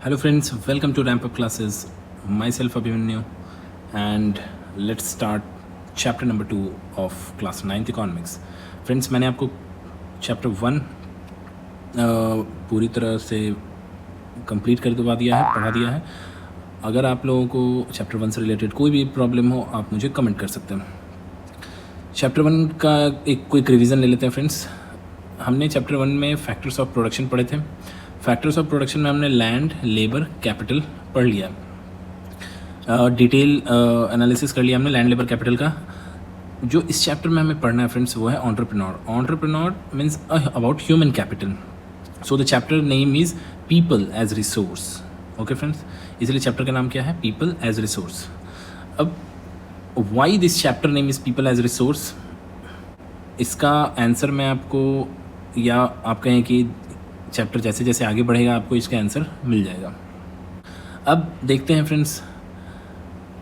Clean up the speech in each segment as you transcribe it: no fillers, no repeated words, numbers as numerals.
Hello friends, welcome to Ramp Up Classes. Myself Abhimanyu, and let's start chapter number 2 of class 9th economics. Friends, मैंने आपको chapter 1 पूरी तरह से complete कर दिया है, पढ़ा दिया है. अगर आप लोगों को chapter 1 से रिलेटेड कोई भी प्रॉब्लम हो आप मुझे कमेंट कर सकते हैं. चैप्टर 1 का एक क्विक रिवीजन ले लेते हैं फ्रेंड्स. हमने चैप्टर 1 में फैक्टर्स ऑफ प्रोडक्शन पढ़े थे. फैक्टर्स ऑफ प्रोडक्शन में हमने लैंड, लेबर, कैपिटल पढ़ लिया. डिटेल एनालिसिस कर लिया हमने लैंड, लेबर, कैपिटल का. जो इस चैप्टर में हमें पढ़ना है फ्रेंड्स वो है entrepreneur. Entrepreneur means about human capital. So the chapter name is people as resource. Okay friends, इसलिए चैप्टर का नाम क्या है? People as resource. अब why this chapter name is people as resource, इसका आंसर मैं आपको, या आप कहें कि चैप्टर जैसे जैसे आगे बढ़ेगा आपको इसका आंसर मिल जाएगा. अब देखते हैं फ्रेंड्स,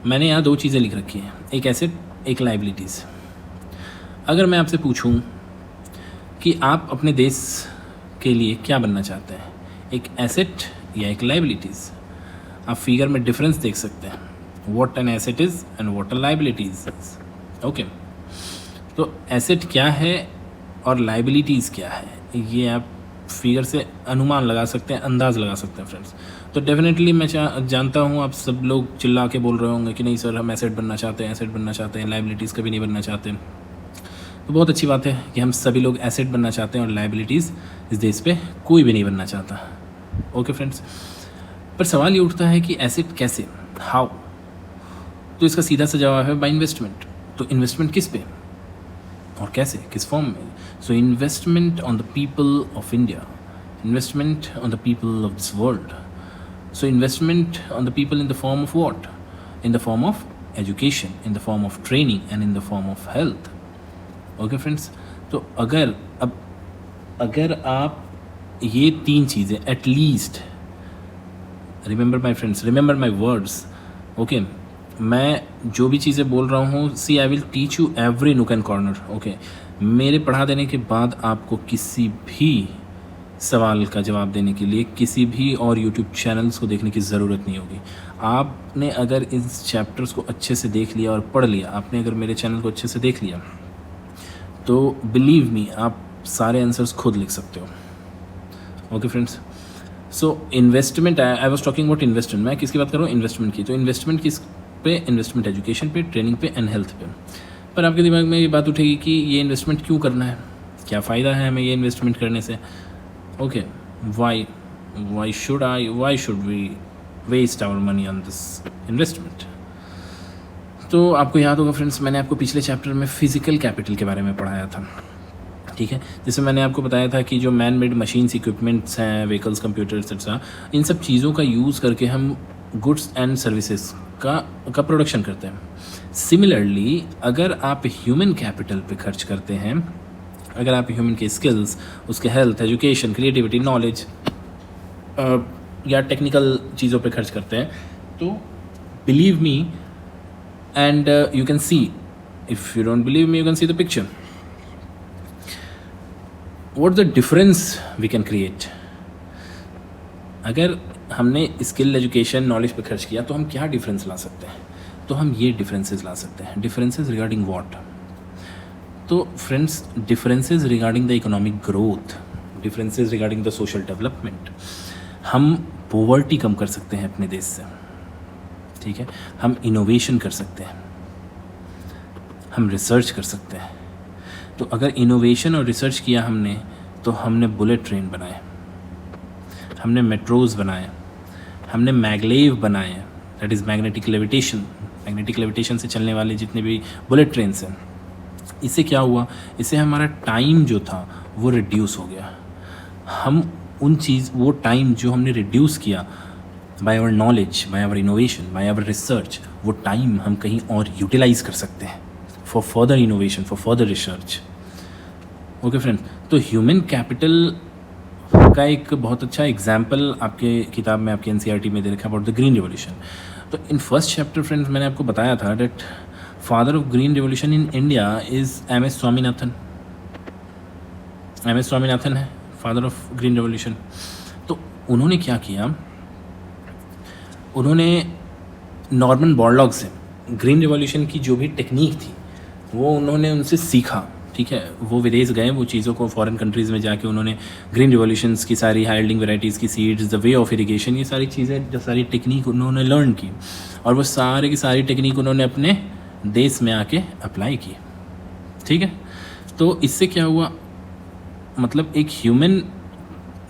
मैंने यहाँ दो चीज़ें लिख रखी हैं, एक एसेट, एक लाइबिलिटीज़. अगर मैं आपसे पूछूं कि आप अपने देश के लिए क्या बनना चाहते हैं, एक एसेट या एक लाइबिलिटीज़, आप फिगर में डिफरेंस देख सकते हैं. What an asset is and what a liabilities. Okay, तो एसेट क्या है और लाइबिलिटीज़ क्या है, ये आप फिगर से अनुमान लगा सकते हैं, अंदाज़ लगा सकते हैं फ्रेंड्स. तो डेफिनेटली मैं जानता हूँ आप सब लोग चिल्ला के बोल रहे होंगे कि नहीं सर हम एसेट बनना चाहते हैं, एसेट बनना चाहते हैं, लाइबिलिटीज़ कभी नहीं बनना चाहते. तो बहुत अच्छी बात है कि हम सभी लोग एसेट बनना चाहते हैं और लाइबिलिटीज़ इस देश पे कोई भी नहीं बनना चाहता. ओके फ्रेंड्स, पर सवाल ये उठता है कि एसेट कैसे, हाउ. तो इसका सीधा सा जवाब है बाय इन्वेस्टमेंट. तो इन्वेस्टमेंट किस पे और कैसे, किस फॉर्म में? So investment on the people of India, investment on the people of this world. So investment on the people in the form of what? In the form of education, in the form of training and in the form of health. Okay friends, तो अगर आप ये तीन चीज़ें at least, remember my friends, remember my words. Okay, मैं जो भी चीज़ें बोल रहा हूँ, सी I will teach you every nook and corner. Okay, मेरे पढ़ा देने के बाद आपको किसी भी सवाल का जवाब देने के लिए किसी भी और यूट्यूब चैनल्स को देखने की ज़रूरत नहीं होगी. आपने अगर इन चैप्टर्स को अच्छे से देख लिया और पढ़ लिया, आपने अगर मेरे चैनल को अच्छे से देख लिया, तो बिलीव मी आप सारे आंसर्स खुद लिख सकते हो. Okay friends, so investment, I was talking about investment. मैं किसकी बात कर रहा हूँ? इन्वेस्टमेंट की. तो इन्वेस्टमेंट किस पे? इन्वेस्टमेंट एजुकेशन पे, ट्रेनिंग पे एंड हेल्थ पे. पर आपके दिमाग में ये बात उठेगी कि ये इन्वेस्टमेंट क्यों करना है, क्या फ़ायदा है हमें ये इन्वेस्टमेंट करने से. Okay, why should we waste our money on this investment. तो आपको याद होगा फ्रेंड्स, मैंने आपको पिछले चैप्टर में फिजिकल कैपिटल के बारे में पढ़ाया था. ठीक है, जैसे मैंने आपको बताया था कि जो मैन मेड मशीन्स, इक्विपमेंट्स हैं, व्हीकल्स, कंप्यूटर्स एक्सेट्रा, इन सब चीज़ों का यूज़ करके हम गुड्स एंड सर्विसेज का प्रोडक्शन करते हैं. सिमिलरली अगर आप ह्यूमन कैपिटल पे खर्च करते हैं, अगर आप ह्यूमन के स्किल्स, उसके हेल्थ, एजुकेशन, क्रिएटिविटी, नॉलेज या टेक्निकल चीज़ों पे खर्च करते हैं, तो believe me and you can see, if you don't believe me you can see the picture, what the difference we can create. अगर हमने स्किल, एजुकेशन, नॉलेज पे खर्च किया तो हम क्या डिफरेंस ला सकते हैं? तो हम ये डिफरेंसेस ला सकते हैं. Differences regarding what? तो friends, differences regarding the economic growth, differences regarding the social development. हम पॉवर्टी कम कर सकते हैं अपने देश से. ठीक है, हम इनोवेशन कर सकते हैं, हम रिसर्च कर सकते हैं. तो अगर इनोवेशन और रिसर्च किया हमने, तो हमने बुलेट ट्रेन बनाए, हमने मेट्रोज़ बनाए, हमने मैगलेव बनाए, that is magnetic levitation. Magnetic levitation से चलने वाले जितने भी बुलेट ट्रेन हैं, इससे क्या हुआ? इससे हमारा टाइम जो था वो रिड्यूस हो गया. हम वो टाइम जो हमने रिड्यूस किया by our knowledge, by our innovation, by our research, वो टाइम हम कहीं और यूटिलाइज़ कर सकते हैं for further innovation, for further research. Okay friends, तो ह्यूमन कैपिटल का एक बहुत अच्छा एग्जाम्पल आपके किताब में, आपके एनसीईआरटी में दे रखा है, अबाउट द ग्रीन रिवॉल्यूशन. तो इन फर्स्ट चैप्टर फ्रेंड्स मैंने आपको बताया था that father of green revolution in India is M S. Swaminathan. M S. Swaminathan है फादर ऑफ ग्रीन रिवॉल्यूशन. तो उन्होंने क्या किया, उन्होंने नॉर्मन बोरलॉग से ग्रीन रिवॉल्यूशन की जो भी टेक्निक थी वो उन्होंने उनसे सीखा, ठीक है। वो विदेश गए, वो चीज़ों को फॉरेन कंट्रीज़ में जाके उन्होंने ग्रीन रिवॉल्यूशंस की सारी हाइल्डिंग वैरायटीज़ की seeds, the way of irrigation, ये सारी चीज़ें, जो सारी टेक्निक उन्होंने लर्न की, और वो सारे की सारी टेक्निक उन्होंने अपने देश में आके अप्लाई की, ठीक है। तो इससे क्या हुआ, मतलब एक ह्यूमन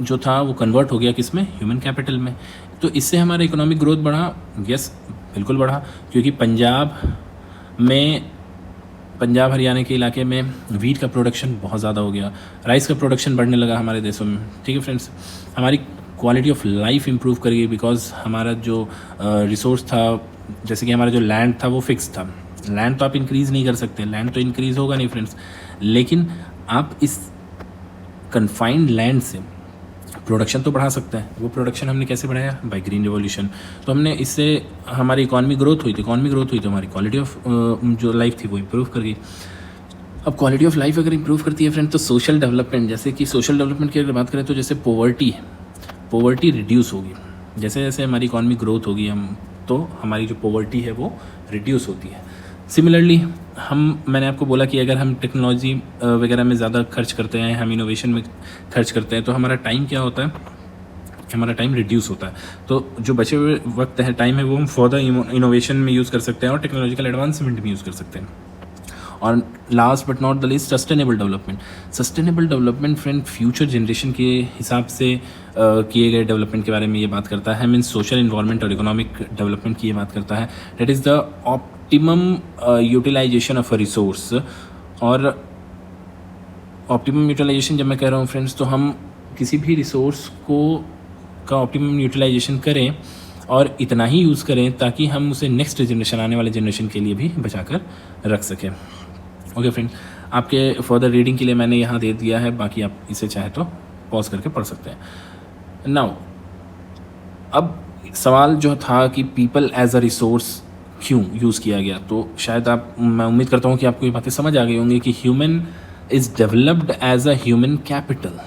जो था वो कन्वर्ट हो गया किस में, ह्यूमन कैपिटल में। तो इससे हमारा इकोनॉमिक ग्रोथ बढ़ा, यस बिल्कुल बढ़ा, क्योंकि पंजाब हरियाणा के इलाके में वीट का प्रोडक्शन बहुत ज़्यादा हो गया, राइस का प्रोडक्शन बढ़ने लगा हमारे देशों में, ठीक है फ्रेंड्स। हमारी क्वालिटी ऑफ लाइफ इंप्रूव कर गई, बिकॉज हमारा जो रिसोर्स था, जैसे कि हमारा जो लैंड था वो फिक्स था। लैंड तो आप इंक्रीज़ नहीं कर सकते, लैंड तो इंक्रीज़ होगा नहीं फ्रेंड्स, लेकिन आप इस कन्फाइंड लैंड से प्रोडक्शन तो बढ़ा सकते हैं। वो प्रोडक्शन हमने कैसे बढ़ाया, बाय ग्रीन रिवॉल्यूशन। तो हमने इससे हमारी इकॉनमी ग्रोथ हुई तो हमारी क्वालिटी ऑफ जो लाइफ थी वो इम्प्रूव कर गई। अब क्वालिटी ऑफ लाइफ अगर इम्प्रूव करती है फ्रेंड, तो सोशल डेवलपमेंट, जैसे कि सोशल डेवलपमेंट की अगर बात करें तो जैसे पोवर्टी रिड्यूस होगी, जैसे जैसे हमारी इकॉनमी ग्रोथ होगी तो हमारी जो पोवर्टी है वो रिड्यूस होती है। सिमिलरली मैंने आपको बोला कि अगर हम टेक्नोलॉजी वगैरह में ज़्यादा खर्च करते हैं, हम इनोवेशन में खर्च करते हैं, तो हमारा टाइम क्या होता है, हमारा टाइम रिड्यूस होता है। तो जो बचे हुए वक्त है, टाइम है, वो हम फॉर द इनोवेशन में यूज़ कर सकते हैं और टेक्नोलॉजिकल एडवांसमेंट में यूज़ कर सकते हैं। और last but not the least, sustainable development friend future generation के हिसाब से किए गए डेवलपमेंट के बारे में ये बात करता है, मीन्स सोशल इन्वायरमेंट और इकोनॉमिक डेवलपमेंट की ये बात करता है। That is the optimum utilisation of a resource. और ऑप्टिमम यूटिलाइजेशन जब मैं कह रहा हूँ फ्रेंड्स, तो हम किसी भी रिसोर्स का ऑप्टिमम यूटिलाइजेशन करें और इतना ही यूज़ करें ताकि हम उसे नेक्स्ट जनरेशन, आने वाले जनरेशन के लिए भी बचा कर रख सकें। ओके फ्रेंड, आपके फर्दर रीडिंग के लिए मैंने यहाँ दे दिया है, बाकी आप इसे चाहे तो पॉज करके पढ़ सकते हैं। नाउ अब सवाल जो था कि पीपल एज अ रिसोर्स क्यों यूज़ किया गया, तो शायद मैं उम्मीद करता हूँ कि आपको ये बातें समझ आ गई होंगी कि human is developed as a human capital.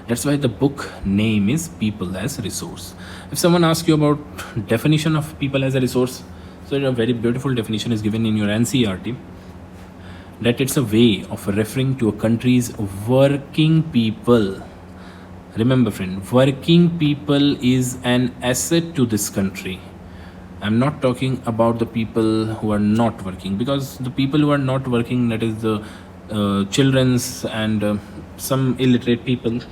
That's why the book name is People as Resource. If someone asks you about definition of people as a resource, so a very beautiful definition is given in your NCERT, that it's a way of referring to a country's working people. Remember friend, working people is an asset to this country. I'm not talking about the people who are not working, because the people who are not working, that is the children's and some illiterate people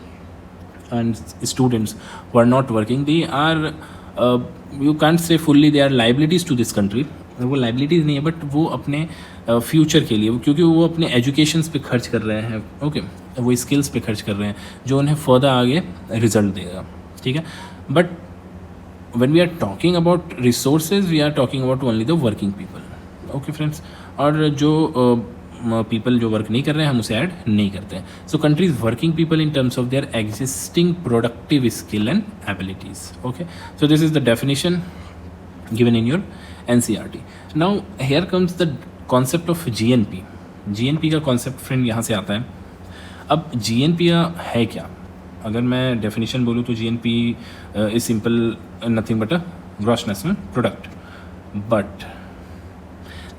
and students who are not working, they are you can't say fully they are liabilities to this country. वो liabilities नहीं है, but वो अपने future के लिए, क्योंकि वो अपने एजुकेशंस पे खर्च कर रहे हैं, ओके वो स्किल्स पे खर्च कर रहे हैं जो उन्हें फर्दर आगे रिजल्ट देगा, ठीक है। But when we are talking about resources, we are talking about only the working people, okay friends। और जो पीपल जो वर्क नहीं कर रहे हैं हम उसे ऐड नहीं करते हैं। So countries working people in terms of their existing productive skill and abilities, okay. So this is the definition given in your NCERT। Now here comes the concept of GNP। GNP का concept friend यहाँ से आता है। अब GNP है क्या, अगर मैं डेफिनेशन बोलूँ तो GNP is simple nothing but a gross national product. But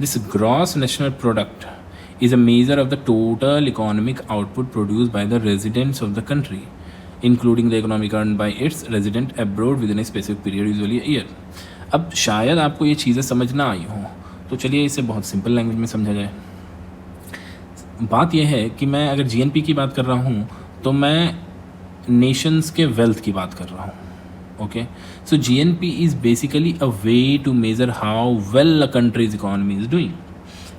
this gross national product is a measure of the total economic output produced by the residents of the country, including the economic earned by its resident abroad within a specific period, usually a year। अब शायद आपको ये चीज़ें समझ ना आई हो, तो चलिए इसे बहुत सिंपल लैंग्वेज में समझा जाए। बात यह है कि मैं अगर GNP की बात कर रहा हूँ तो मैं नेशंस के वेल्थ की बात कर रहा हूँ, okay. So GNP is basically a way to measure how well a country's economy is doing.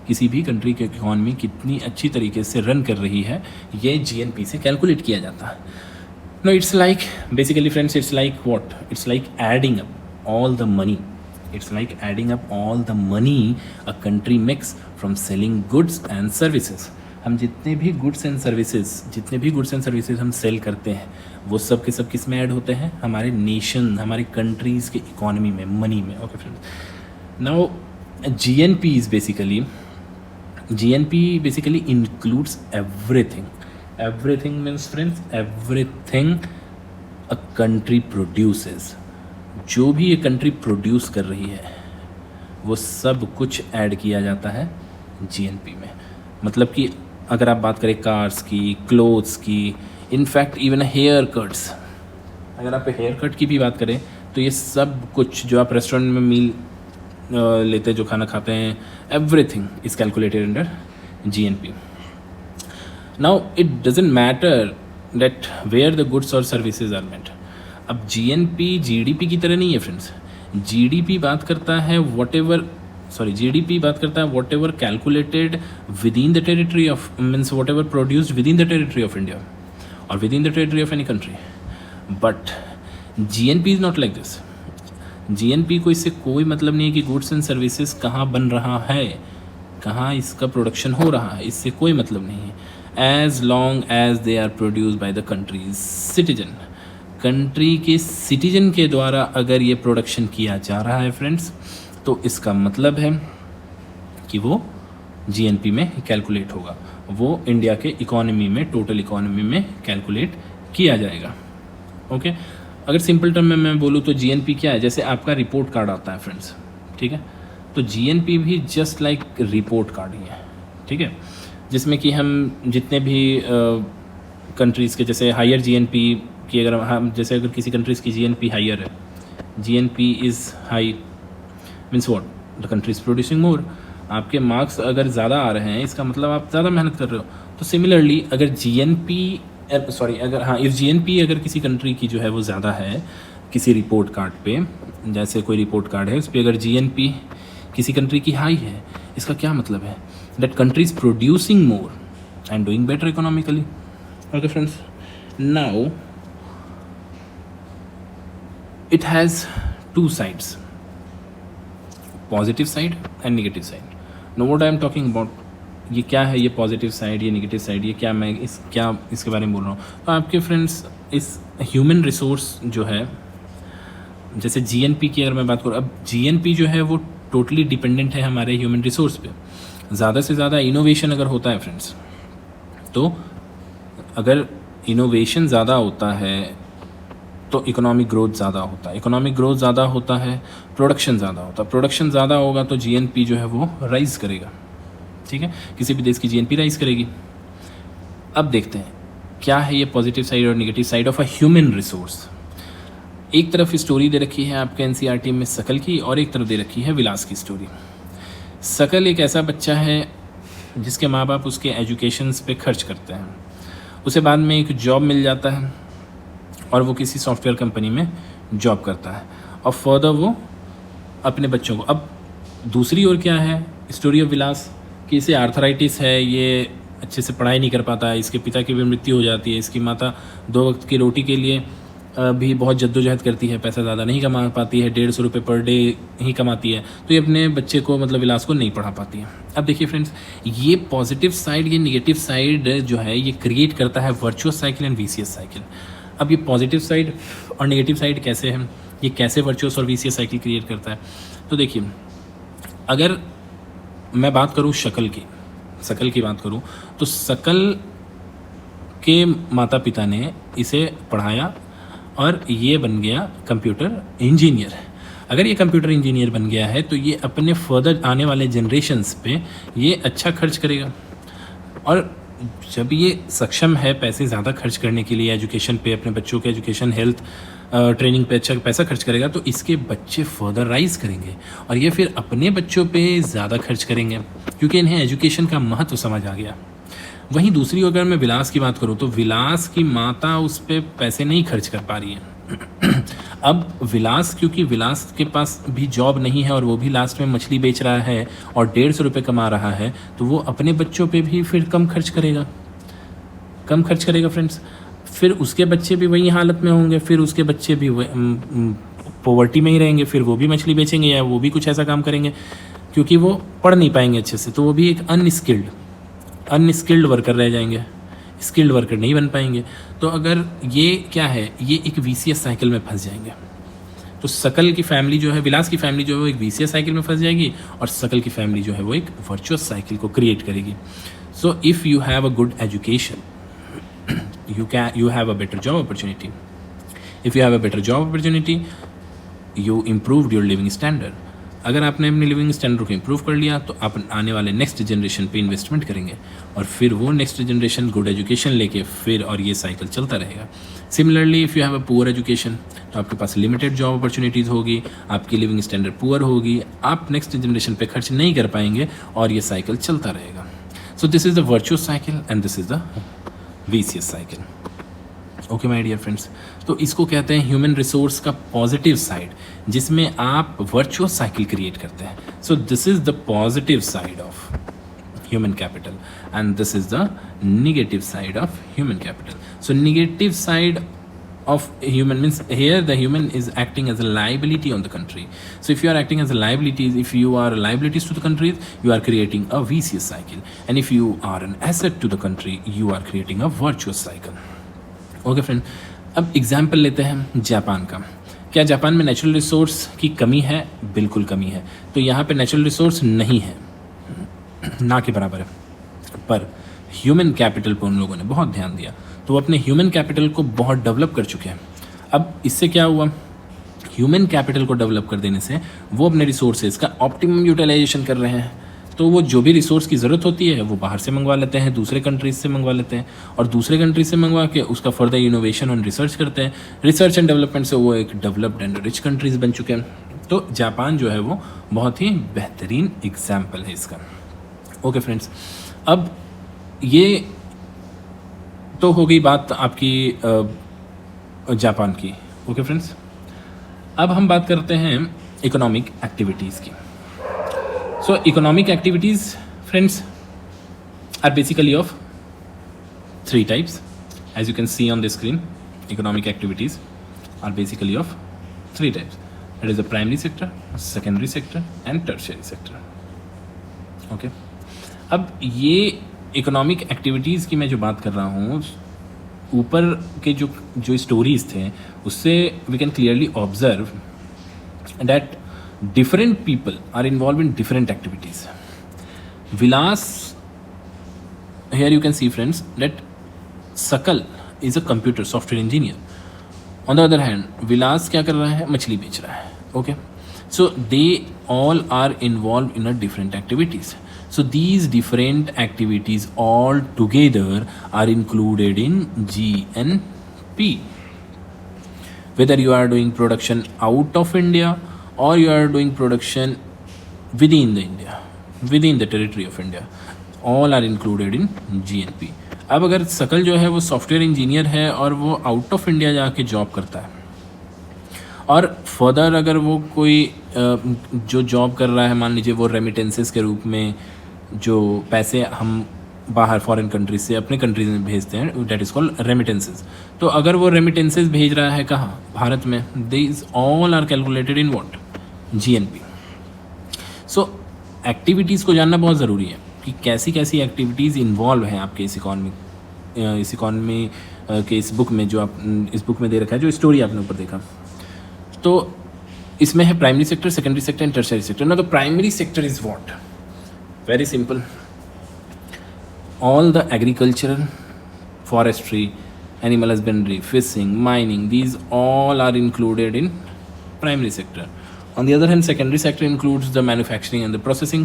किसी भी कंट्री की इकॉनमी कितनी अच्छी तरीके से रन कर रही है, ये GNP से कैलकुलेट किया जाता है। No, it's like basically friends, it's like what, it's like adding up all the money, it's like adding up all the money a country makes from selling goods and services. हम जितने भी goods and services हम sell करते हैं, वो सब के सब किस में ऐड होते हैं, हमारे नेशन, हमारे कंट्रीज़ के इकॉनमी में, मनी में, okay friends. Now GNP basically includes everything. Everything means friends, everything a country produces, जो भी ये कंट्री प्रोड्यूस कर रही है वो सब कुछ ऐड किया जाता है जीएनपी में। मतलब कि अगर आप बात करें कार्स की, क्लोथ्स की, इनफैक्ट इवन हेयर कट्स, अगर आप हेयर कट की भी बात करें तो ये सब कुछ जो आप रेस्टोरेंट में मील लेते हैं, जो खाना खाते हैं, everything is calculated under GNP. Now it doesn't matter that where the goods और सर्विसेज आर मेंट। अब जीएनपी जीडीपी की तरह नहीं है फ्रेंड्स। जीडीपी बात करता है जीडीपी बात करता है whatever calculated within the territory of, means whatever produced within the territory of India और within the territory of any country. But GNP is not like this. GNP को इससे कोई मतलब नहीं है कि goods and services कहाँ बन रहा है, कहाँ इसका प्रोडक्शन हो रहा है, इससे कोई मतलब नहीं है। As long as they are produce by the country's citizen, country के सिटीजन के द्वारा अगर ये प्रोडक्शन किया जा रहा है फ्रेंड्स, तो इसका मतलब है कि वो जीएनपी में कैलकुलेट होगा, वो इंडिया के इकोनॉमी में, टोटल इकोनॉमी में कैलकुलेट किया जाएगा। ओके अगर सिंपल टर्म में मैं बोलूँ तो जीएनपी क्या है, जैसे आपका रिपोर्ट कार्ड आता है फ्रेंड्स, ठीक है, तो जीएनपी भी जस्ट लाइक रिपोर्ट कार्ड ही है, ठीक है, जिसमें कि हम जितने भी कंट्रीज़ के, जैसे हायर जीएनपी की अगर हम, जैसे अगर किसी कंट्रीज़ की जीएनपी हायर है, GNP is high means what, the country is producing मोर। आपके मार्क्स अगर ज़्यादा आ रहे हैं इसका मतलब आप ज़्यादा मेहनत कर रहे हो। तो सिमिलरली अगर इफ़ जीएनपी अगर किसी कंट्री की जो है वो ज़्यादा है किसी रिपोर्ट कार्ड पे, जैसे कोई रिपोर्ट कार्ड है उस पर अगर जीएनपी किसी कंट्री की हाई है, इसका क्या मतलब है, that country is producing more and doing better economically. Okay friends, now it has two sides, positive side and negative side. Know what I am talking about, ये क्या है, ये पॉजिटिव साइड, ये नेगेटिव साइड, ये क्या मैं इसके बारे में बोल रहा हूँ। तो आपके फ्रेंड्स इस ह्यूमन रिसोर्स जो है, जैसे जीएनपी की अगर मैं बात करूँ, अब जीएनपी जो है वो टोटली डिपेंडेंट है हमारे ह्यूमन रिसोर्स पे। ज़्यादा से ज़्यादा इनोवेशन अगर होता है फ्रेंड्स, तो अगर इनोवेशन ज़्यादा होता है तो इकोनॉमिक ग्रोथ ज़्यादा होता है, इकोनॉमिक ग्रोथ ज़्यादा होता है, प्रोडक्शन ज़्यादा होता है, प्रोडक्शन ज़्यादा होगा तो जीएनपी जो है वो राइज करेगा, ठीक है, किसी भी देश की जीएनपी राइज करेगी। अब देखते हैं क्या है ये पॉजिटिव साइड और negative side of a human resource. एक तरफ स्टोरी दे रखी है आपके एनसीईआरटी में शकल की, और एक तरफ दे रखी है विलास की स्टोरी। शकल एक ऐसा बच्चा है जिसके माँ बाप उसके एजुकेशंस पे खर्च करते हैं, उसे बाद में एक जॉब मिल जाता है और वो किसी सॉफ्टवेयर कंपनी में जॉब करता है, और फर्दर वो अपने बच्चों को, अब दूसरी ओर क्या है स्टोरी ऑफ विलास, कि इसे आर्थराइटिस है, ये अच्छे से पढ़ाई नहीं कर पाता है, इसके पिता की भी मृत्यु हो जाती है, इसकी माता 2 वक्त की रोटी के लिए भी बहुत जद्दोजहद करती है, पैसा ज़्यादा नहीं कमा पाती है, 150 रुपये पर डे ही कमाती है, तो ये अपने बच्चे को, मतलब विलास को नहीं पढ़ा पाती है। अब देखिए फ्रेंड्स, ये पॉजिटिव साइड, ये निगेटिव साइड जो है ये क्रिएट करता है virtuous cycle and VCS cycle. अब ये पॉजिटिव साइड और नेगेटिव साइड कैसे है, ये कैसे वर्चुअस और वीसीएस साइकिल क्रिएट करता है, तो देखिए अगर मैं बात करूँ शकल की बात करूँ, तो शकल के माता पिता ने इसे पढ़ाया और ये बन गया कंप्यूटर इंजीनियर। अगर ये कंप्यूटर इंजीनियर बन गया है तो ये अपने फर्दर आने वाले जनरेशन्स पे ये अच्छा खर्च करेगा, और जब ये सक्षम है पैसे ज़्यादा खर्च करने के लिए एजुकेशन पे, अपने बच्चों के एजुकेशन, हेल्थ, ट्रेनिंग पे अच्छा पैसा खर्च करेगा, तो इसके बच्चे फर्दर राइज करेंगे और ये फिर अपने बच्चों पे ज़्यादा खर्च करेंगे क्योंकि इन्हें एजुकेशन का महत्व समझ आ गया। वहीं दूसरी अगर मैं विलास की बात करूँ तो विलास की माता उस पर पैसे नहीं खर्च कर पा रही है। अब विलास, क्योंकि विलास के पास भी जॉब नहीं है और वो भी लास्ट में मछली बेच रहा है और 150 रुपये कमा रहा है, तो वो अपने बच्चों पे भी फिर कम खर्च करेगा फ्रेंड्स। फिर उसके बच्चे भी वही हालत में होंगे, फिर उसके बच्चे भी पॉवर्टी में ही रहेंगे, फिर वो भी मछली बेचेंगे या वो भी कुछ ऐसा काम करेंगे क्योंकि वो पढ़ नहीं पाएंगे अच्छे से, तो वो भी एक अनस्किल्ड वर्कर रह जाएंगे, स्किल्ड वर्कर नहीं बन पाएंगे। तो अगर ये क्या है, ये एक वीसीएस साइकिल में फंस जाएंगे। तो शकल की फैमिली जो है, विलास की फैमिली जो है वो एक वीसीएस साइकिल में फंस जाएगी और शकल की फैमिली जो है वो एक वर्चुअस साइकिल को क्रिएट करेगी। So if you have a good education, you have a better job opportunity. If you have a better job opportunity, you improved your living standard. अगर आपने अपनी लिविंग स्टैंडर्ड को इम्प्रूव कर लिया तो आप आने वाले नेक्स्ट जनरेशन पे इन्वेस्टमेंट करेंगे और फिर वो नेक्स्ट जनरेशन गुड एजुकेशन लेके फिर, और ये साइकिल चलता रहेगा। Similarly if you have a poor education तो आपके पास लिमिटेड जॉब अपॉर्चुनिटीज़ होगी, आपकी लिविंग स्टैंडर्ड पुअर होगी, आप नेक्स्ट जनरेशन पे खर्च नहीं कर पाएंगे और ये साइकिल चलता रहेगा। So this is the virtuous cycle and this is the vicious cycle. Okay my dear friends, तो इसको कहते हैं ह्यूमन रिसोर्स का पॉजिटिव साइड, जिसमें आप वर्चुअस साइकिल क्रिएट करते हैं। So this is the positive side of human capital and this is the negative side of human capital. So negative side of human means here the human is acting as a liability on the country. So if you are acting as a liability, if you are liabilities to the country, you are creating a vicious cycle, and if you are an asset to the country, you are creating a virtuous cycle. Okay friend, अब example लेते हैं Japan का। क्या Japan में natural resource की कमी है? बिल्कुल कमी है। तो यहाँ पे नेचुरल रिसोर्स नहीं है, ना के बराबर है, पर ह्यूमन कैपिटल पर उन लोगों ने बहुत ध्यान दिया, तो वो अपने ह्यूमन कैपिटल को बहुत डेवलप कर चुके हैं। अब इससे क्या हुआ, ह्यूमन कैपिटल को डेवलप कर देने से वो अपने रिसोर्सेज का ऑप्टिमम यूटिलाइजेशन कर रहे हैं। तो वो जो भी रिसोर्स की ज़रूरत होती है वो बाहर से मंगवा लेते हैं, दूसरे कंट्रीज से मंगवा लेते हैं, और दूसरे कंट्रीज से मंगवा के उसका फर्दर इनोवेशन और रिसर्च करते हैं। रिसर्च एंड डेवलपमेंट से वो एक डेवलप्ड एंड रिच कंट्रीज बन चुके हैं। तो जापान जो है वो बहुत ही बेहतरीन एग्जाम्पल है इसका। ओके फ्रेंड्स, अब ये तो हो गई बात आपकी जापान की। ओके फ्रेंड्स, अब हम बात करते हैं इकोनॉमिक एक्टिविटीज़ की। So economic activities, friends, are basically of three types. As you can see on the screen, economic activities are basically of three types. It is the primary sector, secondary sector and tertiary sector. Okay. अब ये economic activities की मैं जो बात कर रहा हूँ, ऊपर के जो स्टोरीज थे उससे we can clearly observe that different people are involved in different activities. Vilas, here you can see friends that Sakal is a computer software engineer. On the other hand, Vilas क्या कर रहा है, मछली बेच रहा है. Okay, so they all are involved in a different activities. So these different activities all together are included in GNP. Whether you are doing production out of India or you are doing production within the India, within the territory of India, all are included in GNP. अब अगर सकल जो है वो software engineer है और वो out of India जाके जॉब करता है, और फर्दर अगर वो कोई जो जॉब कर रहा है, मान लीजिए वो रेमिटेंसेस के रूप में जो पैसे हम बाहर फॉरेन कंट्रीज से अपने कंट्रीज में भेजते हैं, डैट इज़ कॉल्ड रेमिटेंसेस। तो अगर वो रेमिटेंसेस भेज रहा है कहाँ, भारत में, these all are calculated in what, GNP. सो एक्टिविटीज़ को जानना बहुत ज़रूरी है कि कैसी कैसी एक्टिविटीज़ इन्वॉल्व हैं आपके इस इकॉनमी के इस बुक में, जो आप इस बुक में दे रखा है, जो स्टोरी आपने ऊपर देखा। तो इसमें है primary sector, secondary sector and tertiary sector. ना, तो primary sector is what, very simple, all the agriculture, forestry, animal husbandry, fishing, mining, these all are included in primary sector. On the other hand, secondary sector includes the manufacturing and the processing,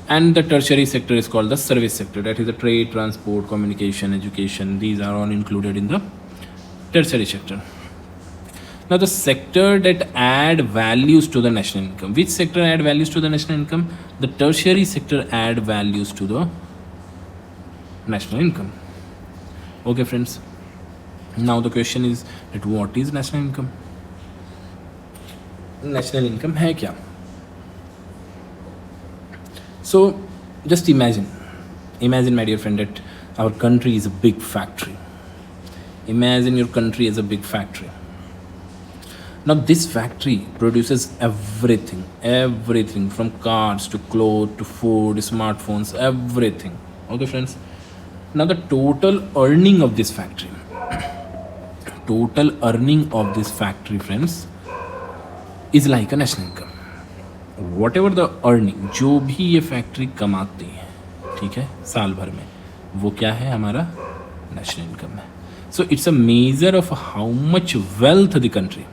and the tertiary sector is called the service sector, that is the trade, transport, communication, education, these are all included in the tertiary sector. Now the sector that add values to the national income, which sector add values to the national income? The tertiary sector add values to the national income. Okay friends, now the question is that what is national income? National income है क्या? So just imagine my dear friend that our country is a big factory. Imagine your country as a big factory. Now this factory produces everything from cars to clothes to food, smartphones, everything. Okay friends, now the total earning of this factory, friends, is like a national income. Whatever the earning, जो भी ये factory कमाती है, ठीक है, साल भर में, वो क्या है, हमारा नेशनल इनकम है. So it's a measure of how much wealth the country,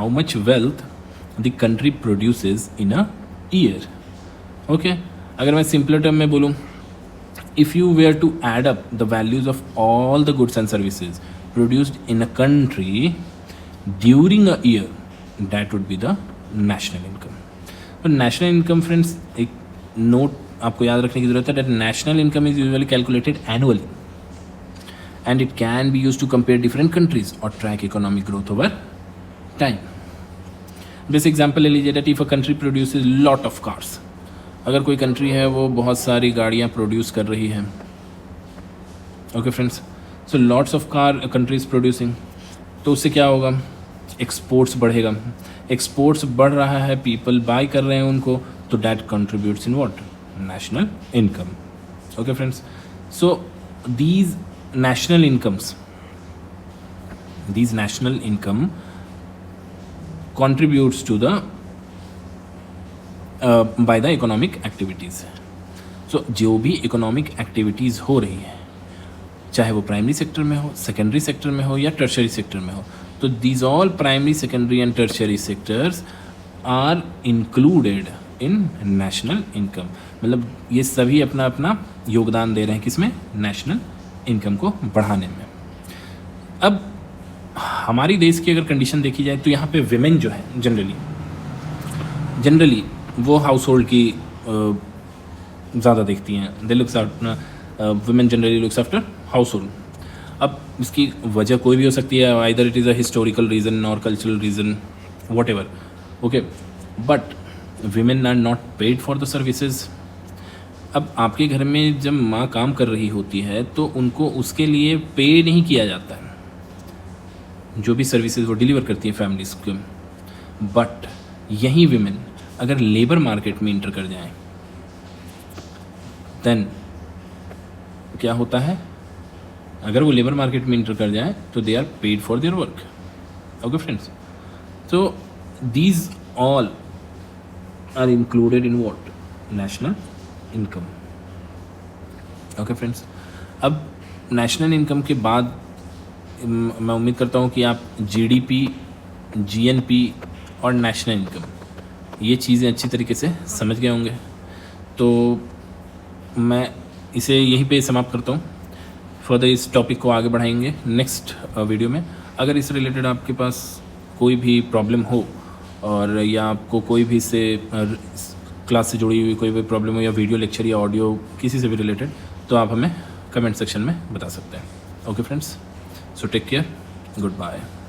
how much wealth the country produces in a year. Okay, अगर मैं सिंपलर टर्म में बोलूँ, if you were to add up the values of all the goods and services produced in a country during a year, that would be the national income. तो national income friends, एक note आपको याद रखने की ज़रूरत है, that national income is usually calculated annually and it can be used to compare different countries or track economic growth over time. Basic example ले लीजिए, that if a country produces lot of cars, अगर कोई country है वो बहुत सारी गाड़ियाँ produce कर रही है, okay friends, so lots of car countries producing, तो उससे क्या होगा, एक्सपोर्ट्स बढ़ेगा. एक्सपोर्ट्स बढ़ रहा है, पीपल बाय कर रहे हैं उनको, तो that contributes in what, national income. Okay friends, so these national income contributes to the by the economic activities. So जो भी इकोनॉमिक एक्टिविटीज़ हो रही है, चाहे वो प्राइमरी सेक्टर में हो, सेकेंडरी सेक्टर में हो या टर्शरी सेक्टर में हो, तो these all primary, secondary and tertiary sectors are included in national income. मतलब ये सभी अपना अपना योगदान दे रहे हैं किसमें, नेशनल इनकम को बढ़ाने में. अब हमारी देश की अगर कंडीशन देखी जाए तो यहाँ पे विमेन जो है जनरली वो हाउस होल्ड की ज़्यादा देखती हैं. They looks after, women generally looks after household. अब इसकी वजह कोई भी हो सकती है, either it is a historical reason or cultural reason, whatever. Okay, but women are not paid for the services. अब आपके घर में जब माँ काम कर रही होती है तो उनको उसके लिए पे नहीं किया जाता है, जो भी सर्विसेज वो डिलीवर करती हैं फैमिलीज को. बट यही विमेन अगर लेबर मार्केट में इंटर कर जाएं, देन क्या होता है, अगर वो लेबर मार्केट में इंटर कर जाएं तो they are paid for their work. Okay friends, तो these all are included in what, national income. Okay friends, अब नेशनल इनकम के बाद मैं उम्मीद करता हूँ कि आप जीडीपी, जीएनपी और नेशनल इनकम ये चीज़ें अच्छी तरीके से समझ गए होंगे. तो मैं इसे यहीं पे समाप्त करता हूँ. फर्दर इस टॉपिक को आगे बढ़ाएंगे नेक्स्ट वीडियो में. अगर इस रिलेटेड आपके पास कोई भी प्रॉब्लम हो और या आपको कोई भी इससे क्लास से जुड़ी हुई कोई भी प्रॉब्लम हो या वीडियो लेक्चर या ऑडियो किसी से भी रिलेटेड, तो आप हमें कमेंट सेक्शन में बता सकते हैं. Okay friends, so take care, goodbye.